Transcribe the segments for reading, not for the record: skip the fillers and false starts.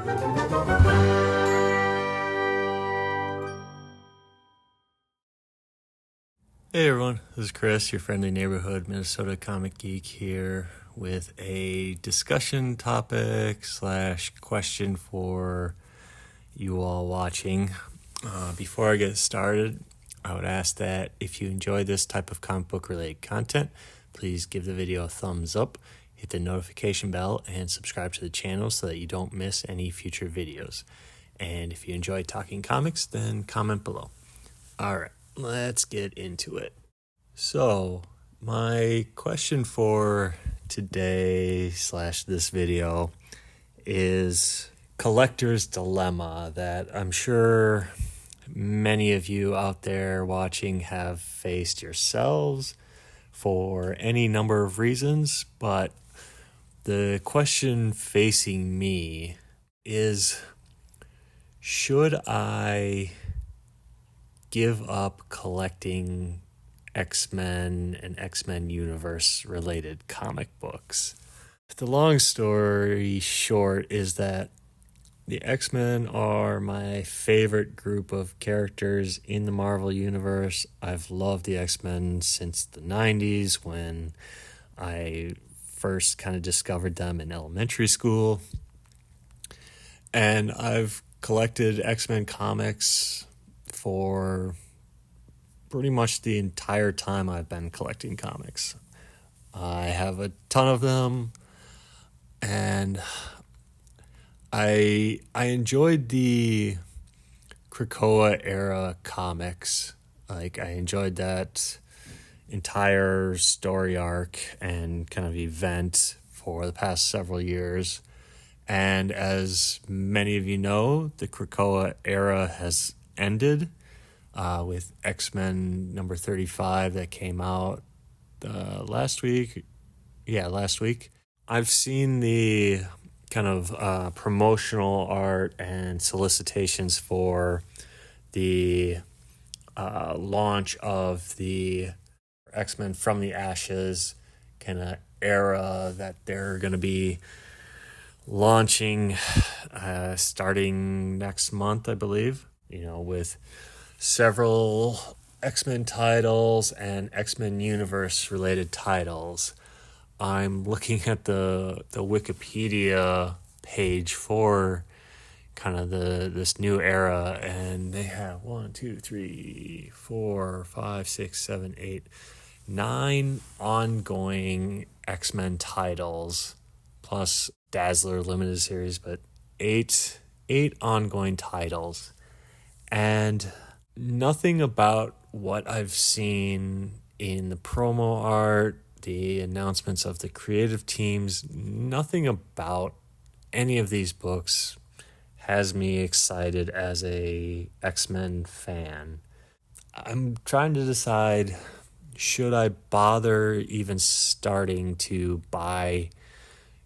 Hey everyone, this is Chris, your friendly neighborhood Minnesota comic geek here with a discussion topic / question for you all watching. Before I get started, I would ask that if you enjoy this type of comic book related content, please give the video a thumbs up, hit the notification bell, and subscribe to the channel so that you don't miss any future videos. And if you enjoy talking comics, then comment below. Alright, let's get into it. So, my question for today / this video is collector's dilemma that I'm sure many of you out there watching have faced yourselves for any number of reasons, but the question facing me is, should I give up collecting X-Men and X-Men universe related comic books? The long story short is that the X-Men are my favorite group of characters in the Marvel universe. I've loved the X-Men since the 90s when I first kind of discovered them in elementary school. And I've collected X-Men comics for pretty much the entire time I've been collecting comics. I have a ton of them, and I enjoyed the Krakoa era comics. Like, I enjoyed that entire story arc and kind of event for the past several years. And as many of you know, the Krakoa era has ended with X-Men number 35 that came out last week. Yeah, last week. I've seen the kind of promotional art and solicitations for the launch of the X-Men From the Ashes kind of era that they're going to be launching starting next month, I believe, with several X-Men titles and X-Men universe related titles. I'm looking at the Wikipedia page for kind of this new era, and they have 9 ongoing X-Men titles plus Dazzler limited series, but eight ongoing titles. And nothing about what I've seen in the promo art, the announcements of the creative teams, nothing about any of these books has me excited as a X-Men fan. I'm trying to decide, should I bother even starting to buy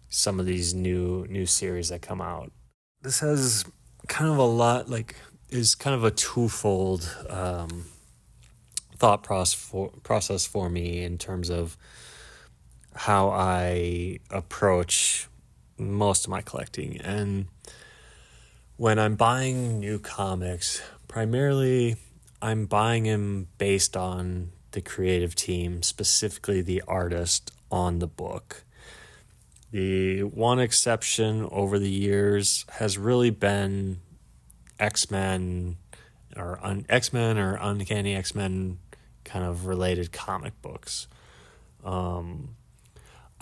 some of these new series that come out? This has kind of is kind of a twofold thought process for me in terms of how I approach most of my collecting. And when I'm buying new comics, primarily I'm buying them based on the creative team, specifically the artist on the book. The one exception over the years has really been X-Men or Uncanny X-Men kind of related comic books.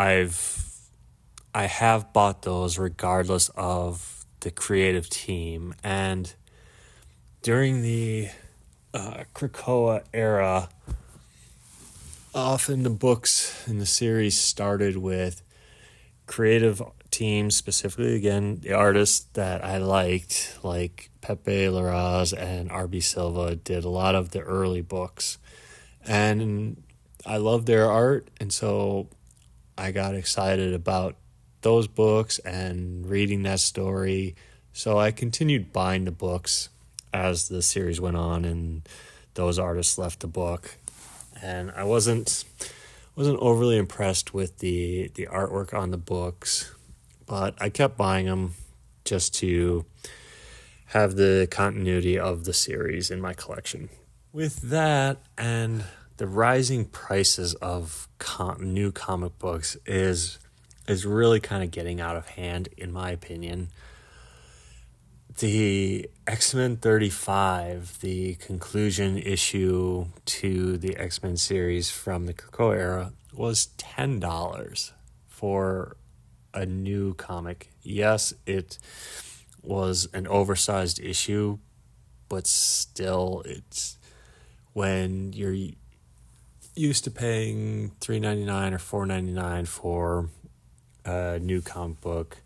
I have bought those regardless of the creative team, and during the Krakoa era, often the books in the series started with creative teams, specifically, again, the artists that I liked, like Pepe Larraz and R.B. Silva, did a lot of the early books. And I love their art, and so I got excited about those books and reading that story. So I continued buying the books as the series went on and those artists left the book. And I wasn't overly impressed with the artwork on the books, but I kept buying them just to have the continuity of the series in my collection. With that and the rising prices of new comic books is really kind of getting out of hand, in my opinion. The X-Men 35, the conclusion issue to the X-Men series from the Krakoa era, was $10 for a new comic. Yes, it was an oversized issue, but still, it's when you're used to paying $3.99 or $4.99 for a new comic book,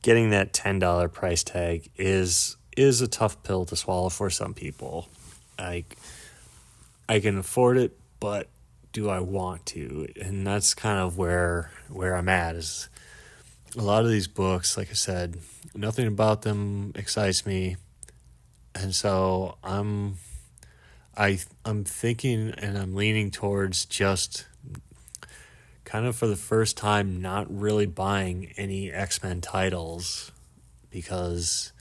getting that $10 price tag is a tough pill to swallow for some people. Like, I can afford it, but do I want to? And that's kind of where I'm at. Is a lot of these books, like I said, nothing about them excites me, and so I'm thinking and I'm leaning towards just kind of for the first time not really buying any X-Men titles, because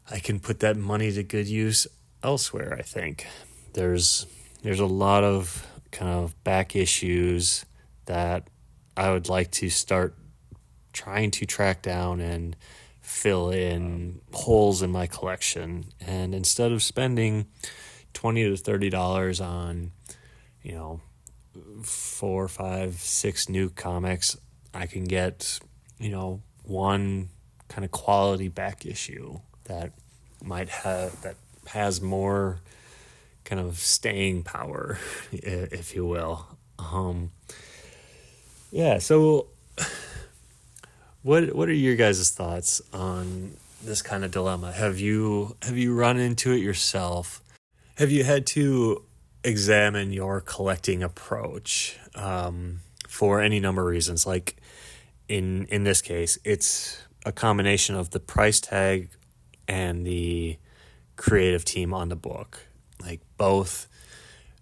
I can put that money to good use elsewhere. I think there's a lot of kind of back issues that I would like to start trying to track down and fill in holes in my collection. And instead of spending $20 to $30 on, 4, 5, 6 new comics, I can get, one kind of quality back issue that has more kind of staying power, if you will. So what are your guys' thoughts on this kind of dilemma? Have you run into it yourself? Have you had to examine your collecting approach for any number of reasons? Like in this case, it's a combination of the price tag and the creative team on the book. Like both,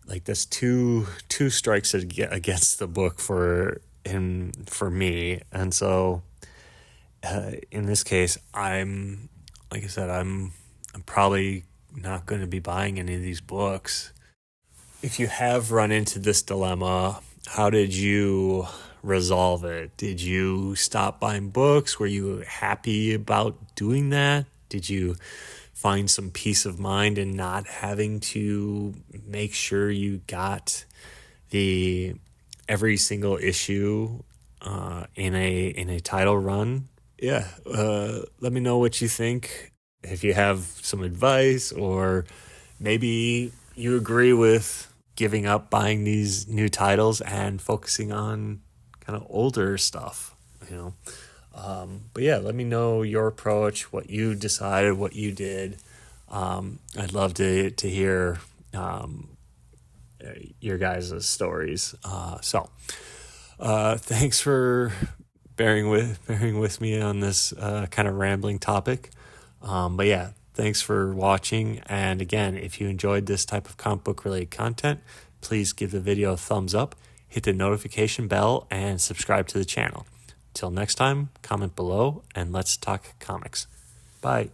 like that's two strikes against the book for me. And so in this case, I'm probably not going to be buying any of these books. If you have run into this dilemma, how did you resolve it? Did you stop buying books? Were you happy about doing that? Did you find some peace of mind in not having to make sure you got every single issue in a title run? Yeah, let me know what you think. If you have some advice, or maybe you agree with giving up buying these new titles and focusing on kind of older stuff, But yeah, let me know your approach, what you decided, what you did. I'd love to hear your guys' stories. Thanks for bearing with me on this kind of rambling topic. But yeah, thanks for watching. And again, if you enjoyed this type of comic book related content, please give the video a thumbs up, hit the notification bell, and subscribe to the channel. Till next time, comment below and let's talk comics. Bye.